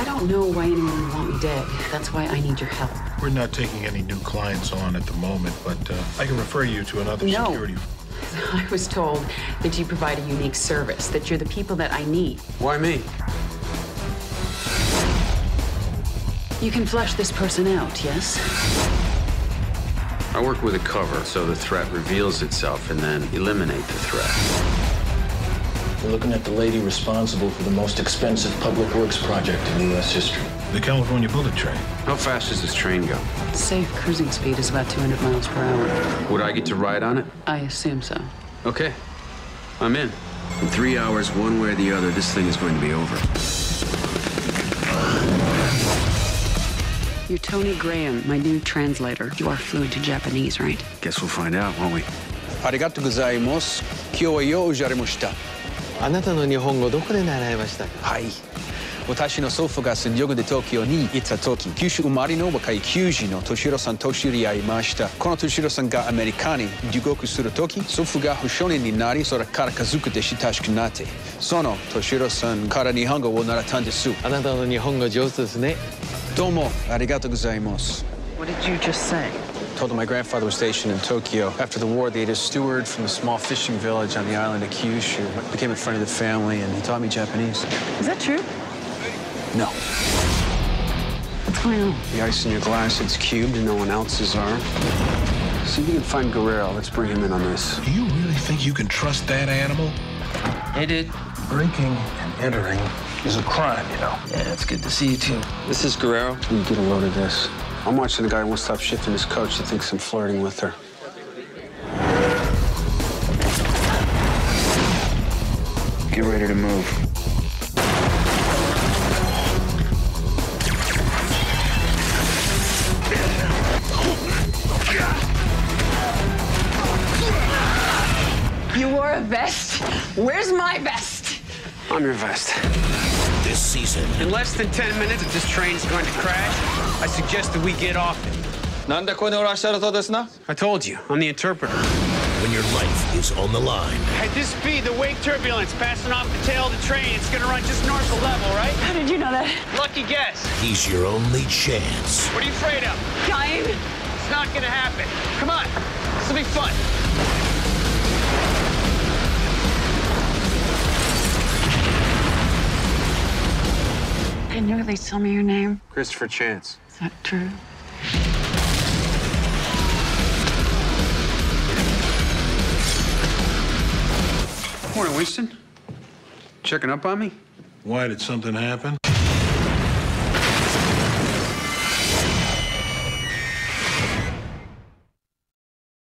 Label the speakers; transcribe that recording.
Speaker 1: I don't know why anyone would want me dead. That's why I need your help.
Speaker 2: We're not taking any new clients on at the moment, but I can refer you to another security.
Speaker 1: I was told that you provide a unique service, that you're the people that I need.
Speaker 3: Why me?
Speaker 1: You can flush this person out, yes?
Speaker 3: I work with a cover, so the threat reveals itself and then eliminate the threat.
Speaker 4: We're looking at the lady responsible for the most expensive public works project in U.S. history.
Speaker 2: The California bullet train.
Speaker 3: How fast does this train go?
Speaker 1: Safe cruising speed is about 200 miles per hour.
Speaker 3: Would I get to ride on it?
Speaker 1: I assume so.
Speaker 3: Okay, I'm in. In 3 hours, one way or the other, this thing is going to be over.
Speaker 1: You're Tony Graham, my new translator. You are fluent to Japanese, right?
Speaker 3: Guess we'll find out, won't we?
Speaker 5: Arigatou gozaimasu. Kyou wa you ojarimashita.
Speaker 6: あなたの日本語どこで習いましたか？
Speaker 5: はい。私の祖父が戦力で東京に行った時、九州生まれの若い球児の敏郎さんと知り合いました。この敏郎さんがアメリカに留学する時、祖父が少年になり、それから家族で親しくなって、その敏郎さんから日本語を習ったんです。
Speaker 6: あなたの日本語上手ですね。
Speaker 5: どうもありがとうございます。
Speaker 1: What did you just say?
Speaker 5: Told him my grandfather was stationed in Tokyo. After the war, they had a steward from a small fishing village on the island of Kyushu. Became a friend of the family, and he taught me Japanese.
Speaker 1: Is that true?
Speaker 5: No.
Speaker 1: What's going on?
Speaker 3: The ice in your glass, it's cubed and no one else's are. See if you can find Guerrero. Let's bring him in on this.
Speaker 2: Do you really think you can trust that animal?
Speaker 6: Hey, dude.
Speaker 4: Breaking and entering is a crime, you know.
Speaker 6: Yeah, it's good to see you, too.
Speaker 3: This is Guerrero. You get a load of this. I'm watching the guy who won't stop shifting his coach. He thinks I'm flirting with her. Get ready to move.
Speaker 1: You wore a vest? Where's my vest?
Speaker 3: I'm your vest.
Speaker 2: This season.
Speaker 5: In less than 10 minutes, if this train's going to crash, I suggest that we get off it.
Speaker 6: なんでここにおらっしゃるとですな？
Speaker 5: I told you, I'm the interpreter.
Speaker 2: When your life is on the line.
Speaker 5: At this speed, the wake turbulence passing off the tail of the train, it's gonna run just north of level, right?
Speaker 1: How did you know that?
Speaker 5: Lucky guess.
Speaker 2: He's your only chance.
Speaker 5: What are you afraid of?
Speaker 1: Dying?
Speaker 5: It's not gonna happen. Come on, this will be fun.
Speaker 1: Can you at least tell me your name?
Speaker 3: Christopher Chance.
Speaker 1: Is that true?
Speaker 3: Morning, Winston. Checking up on me?
Speaker 2: Why, did something happen?